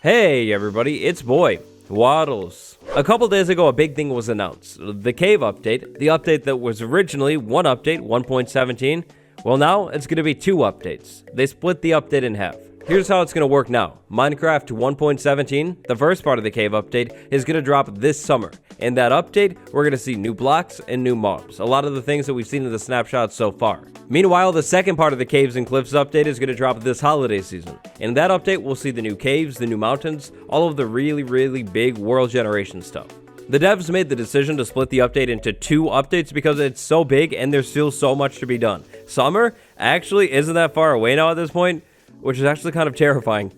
Hey everybody, it's boy, Waddles. A couple days ago, a big thing was announced. The cave update, the update that was originally one update, 1.17. Well, now it's going to be two updates. They split the update in half. Here's how it's going to work now. Minecraft 1.17, the first part of the cave update, is going to drop this summer. In that update, we're going to see new blocks and new mobs. A lot of the things that we've seen in the snapshots so far. Meanwhile, the second part of the Caves and Cliffs update is going to drop this holiday season. In that update, we'll see the new caves, the new mountains, all of the really big world generation stuff. The devs made the decision to split the update into two updates because it's so big and there's still so much to be done. Summer actually isn't that far away now at this point, which is actually kind of terrifying.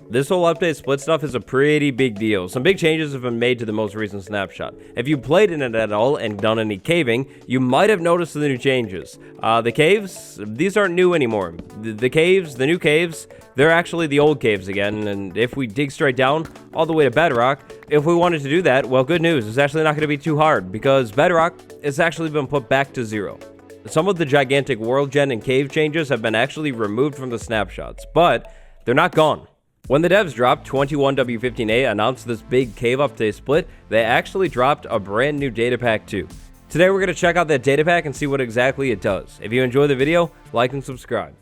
This whole update split stuff is a pretty big deal. Some big changes have been made to the most recent snapshot. If you played in it at all and done any caving, you might have noticed the new changes. The caves, these aren't new anymore. The caves, the new caves, they're actually the old caves again. And if we dig straight down all the way to bedrock, if we wanted to do that, well, good news. It's actually not going to be too hard because bedrock has actually been put back to 0. Some of the gigantic world gen and cave changes have been actually removed from the snapshots, but they're not gone. When the devs dropped 21W15A announced this big cave update split, they actually dropped a brand new datapack too. Today we're going to check out that datapack and see what exactly it does. If you enjoy the video, like and subscribe.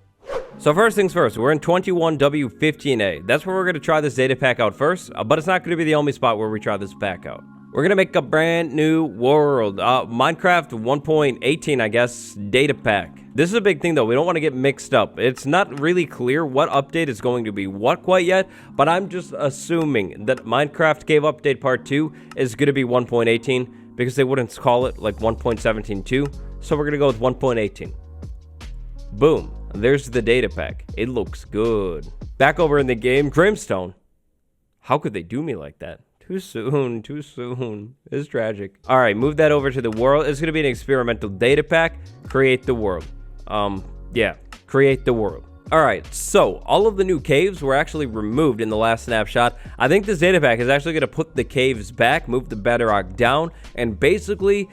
So first things first, we're in 21W15A. That's where we're going to try this datapack out first, but it's not going to be the only spot where we try this pack out. We're going to make a brand new world, Minecraft 1.18, I guess, data pack. This is a big thing though, we don't want to get mixed up. It's not really clear what update is going to be what quite yet, but I'm just assuming that Minecraft Cave Update Part 2 is going to be 1.18 because they wouldn't call it like 1.17.2, so we're going to go with 1.18. Boom, there's the data pack. It looks good. Back over in the game, Grimstone. How could they do me like that? Too soon. It's tragic. All right, move that over to the world. It's going to be an experimental data pack. Create the world. Yeah, create the world. All right, so all of the new caves were actually removed in the last snapshot. I think this data pack is actually going to put the caves back, move the bedrock down, and basically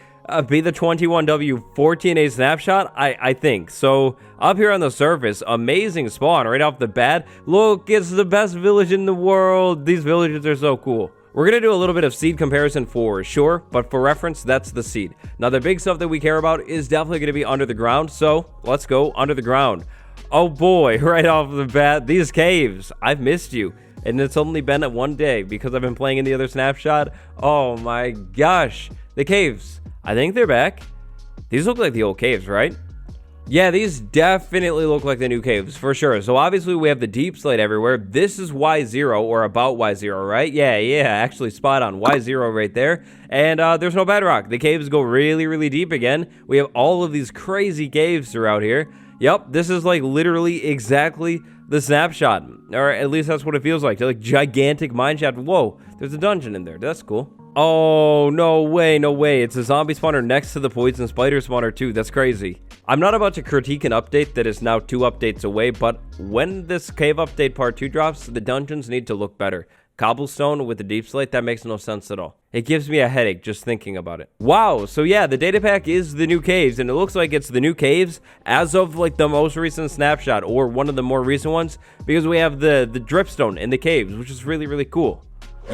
be the 21W14A snapshot, I think. So up here on the surface, amazing spawn right off the bat. Look, it's the best village in the world. These villages are so cool. We're going to do a little bit of seed comparison for sure, but for reference, that's the seed. Now, the big stuff that we care about is definitely going to be under the ground, so let's go under the ground. Oh boy, right off the bat, these caves. I've missed you, and it's only been at one day because I've been playing in the other snapshot. Oh my gosh, the caves. I think they're back. These look like the old caves, right? Yeah, these definitely look like the new caves, for sure. So obviously we have the deep slate everywhere. This is Y0, or about Y0, right? Yeah, actually spot on. Y0 right there. And there's no bedrock. The caves go really deep again. We have all of these crazy caves throughout here. Yep, this is like literally exactly the snapshot. Or at least that's what it feels like. They're like gigantic mine shaft. Whoa, there's a dungeon in there. That's cool. Oh, no way. It's a zombie spawner next to the poison spider spawner too. That's crazy. I'm not about to critique an update that is now 2 updates away, but when this cave update part 2 drops, the dungeons need to look better. Cobblestone with the deep slate, that makes no sense at all. It gives me a headache just thinking about it. Wow, so yeah, the data pack is the new caves, and it looks like it's the new caves as of like the most recent snapshot, or one of the more recent ones, because we have the dripstone in the caves, which is really cool.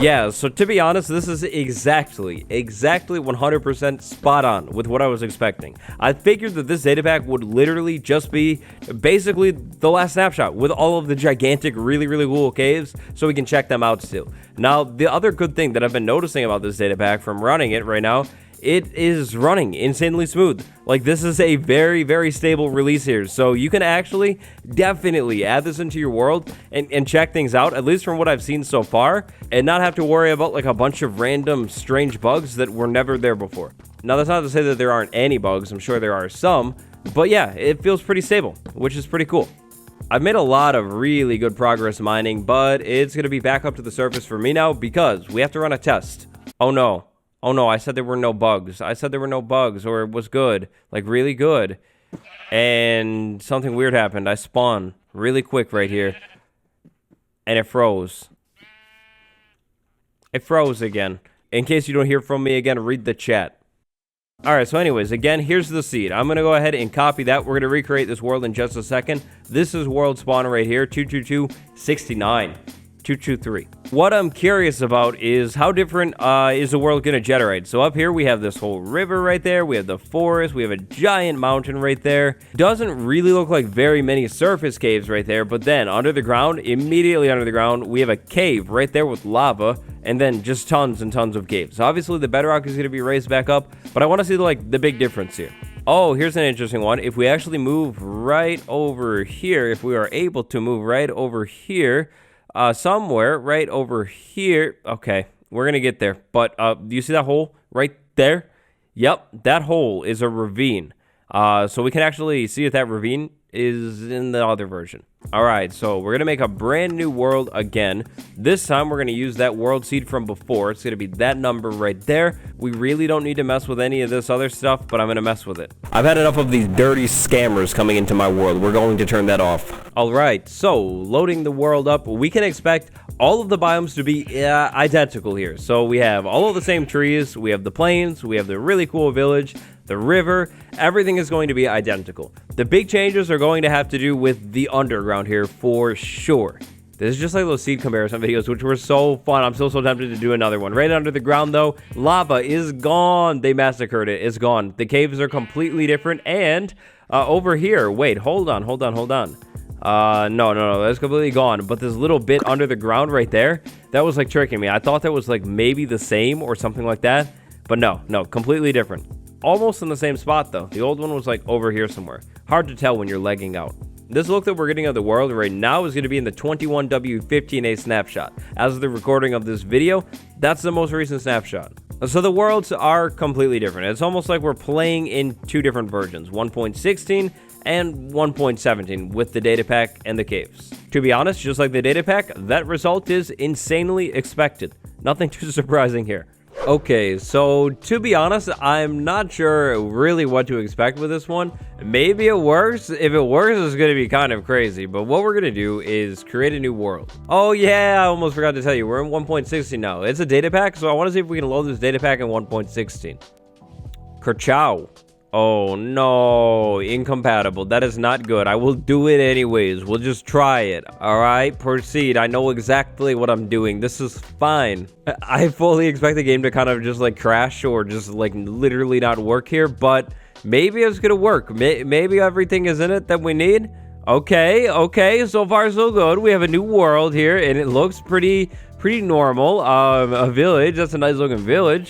Yeah, so to be honest, this is exactly 100% spot on with what I was expecting. I figured that this data pack would literally just be basically the last snapshot with all of the gigantic, really cool caves, so we can check them out still. Now, the other good thing that I've been noticing about this data pack from running it right now, it is running insanely smooth. Like, this is a very stable release here, so you can actually definitely add this into your world and check things out, at least from what I've seen so far, and not have to worry about like a bunch of random strange bugs that were never there before. Now, that's not to say that there aren't any bugs. I'm sure there are some, but yeah, it feels pretty stable, which is pretty cool. I've made a lot of really good progress mining, but it's going to be back up to the surface for me now because we have to run a test. Oh no, I said there were no bugs. Or it was good, like really good. And something weird happened. I spawned really quick right here, and it froze. It froze again. In case you don't hear from me again, read the chat. Alright, so anyways, again, here's the seed. I'm going to go ahead and copy that. We're going to recreate this world in just a second. This is world spawn right here, 22269. 223. What I'm curious about is how different is the world going to generate. So up here we have this whole river right there. We have the forest. We have a giant mountain right there. Doesn't really look like very many surface caves right there. But then under the ground, immediately under the ground, we have a cave right there with lava. And then just tons and tons of caves. So obviously the bedrock is going to be raised back up. But I want to see the big difference here. Oh, here's an interesting one. If we actually move right over here, if we are able to move right over here, somewhere right over here. Okay, we're gonna get there. But do you see that hole right there? Yep, that hole is a ravine. So we can actually see if that ravine is in the other version. All right, so we're gonna make a brand new world again. This time we're gonna use that world seed from before. It's gonna be that number right there. We really don't need to mess with any of this other stuff, but I'm gonna mess with it. I've had enough of these dirty scammers coming into my world. We're going to turn that off. All right, so loading the world up, we can expect all of the biomes to be identical here. So we have all of the same trees, we have the plains, we have the really cool village, the river, everything is going to be identical. The big changes are going to have to do with the underground here for sure. This is just like those seed comparison videos, which were so fun. I'm still so tempted to do another one. Right under the ground, though, lava is gone. They massacred it. It's gone. The caves are completely different. And over here, wait, hold on. No, that's completely gone. But this little bit under the ground right there, that was like tricking me. I thought that was like maybe the same or something like that. But no, completely different. Almost in the same spot, though. The old one was like over here somewhere. Hard to tell when you're lagging out. This look that we're getting of the world right now is going to be in the 21W15A snapshot. As of the recording of this video, that's the most recent snapshot. So the worlds are completely different. It's almost like we're playing in two different versions, 1.16 and 1.17 with the data pack and the caves. To be honest, just like the data pack, that result is insanely expected. Nothing too surprising here. Okay, so to be honest, I'm not sure really what to expect with this one. Maybe it works. If it works, it's going to be kind of crazy. But what we're going to do is create a new world. Oh yeah, I almost forgot to tell you. We're in 1.16 now. It's a data pack, so I want to see if we can load this data pack in 1.16. Kerchow. Oh no, incompatible. That is not good. I will do it anyways. We'll just try it. All right, proceed. I know exactly what I'm doing. This is fine. I fully expect the game to kind of just like crash or just like literally not work here, but maybe it's gonna work. Maybe everything is in it that we need. Okay, so far so good. We have a new world here and it looks pretty normal. A village. That's a nice looking village.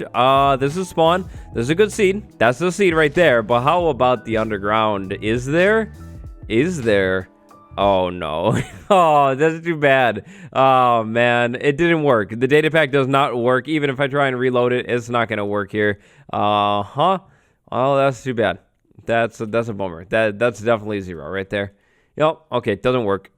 This is spawn. This is a good seed. That's the seed right there. But how about the underground? Is there? Oh no. Oh, that's too bad. Oh man, it didn't work. The data pack does not work. Even if I try and reload it, it's not gonna work here. Oh, that's too bad. That's a bummer. That's definitely 0 right there. Yep. Okay, it doesn't work.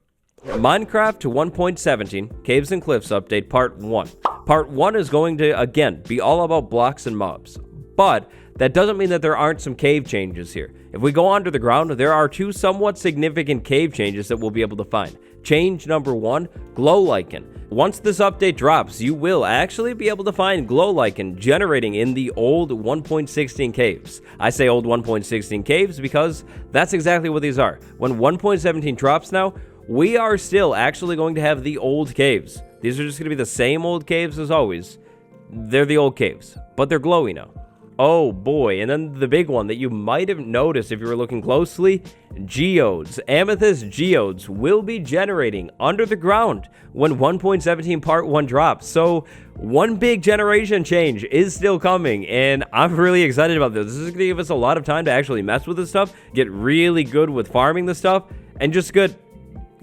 Minecraft 1.17 Caves and Cliffs Update Part 1. Part 1 is going to, again, be all about blocks and mobs. But that doesn't mean that there aren't some cave changes here. If we go under the ground, there are 2 somewhat significant cave changes that we'll be able to find. Change number 1, glow lichen. Once this update drops, you will actually be able to find glow lichen generating in the old 1.16 caves. I say old 1.16 caves because that's exactly what these are. When 1.17 drops now, we are still actually going to have the old caves. These are just going to be the same old caves as always. They're the old caves, but they're glowy now. Oh boy, and then the big one that you might have noticed if you were looking closely, geodes. Amethyst geodes will be generating under the ground when 1.17 Part 1 drops. So one big generation change is still coming, and I'm really excited about this. This is going to give us a lot of time to actually mess with this stuff, get really good with farming this stuff, and just good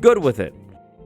with it.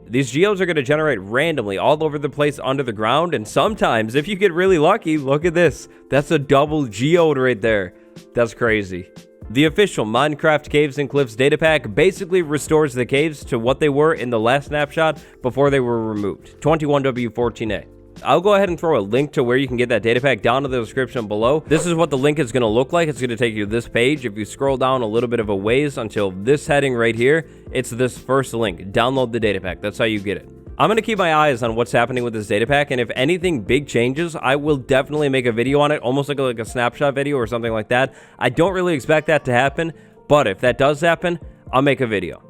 These geodes are going to generate randomly all over the place under the ground, and sometimes, if you get really lucky, look at this. That's a double geode right there. That's crazy. The official Minecraft Caves and Cliffs data pack basically restores the caves to what they were in the last snapshot before they were removed. 21W14A. I'll go ahead and throw a link to where you can get that data pack down in the description below. This is what the link is going to look like. It's going to take you to this page. If you scroll down a little bit of a ways until this heading right here, it's this first link. Download the data pack. That's how you get it. I'm going to keep my eyes on what's happening with this data pack, and if anything big changes, I will definitely make a video on it, almost like a snapshot video or something like that. I don't really expect that to happen, but if that does happen, I'll make a video.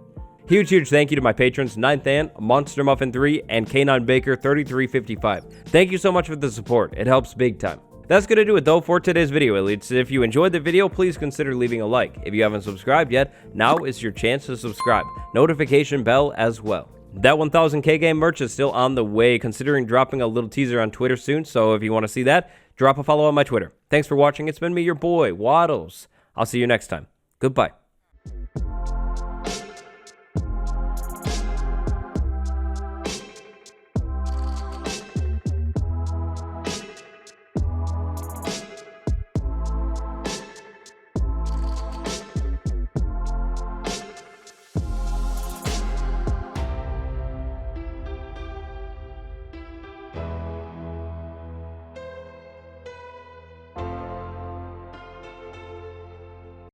Huge thank you to my patrons, 9th Ant, Monster Muffin 3, and K9 Baker 3355. Thank you so much for the support. It helps big time. That's going to do it though for today's video, elites. If you enjoyed the video, please consider leaving a like. If you haven't subscribed yet, now is your chance to subscribe. Notification bell as well. That 1000k game merch is still on the way, considering dropping a little teaser on Twitter soon, so if you want to see that, drop a follow on my Twitter. Thanks for watching. It's been me, your boy, Waddles. I'll see you next time. Goodbye.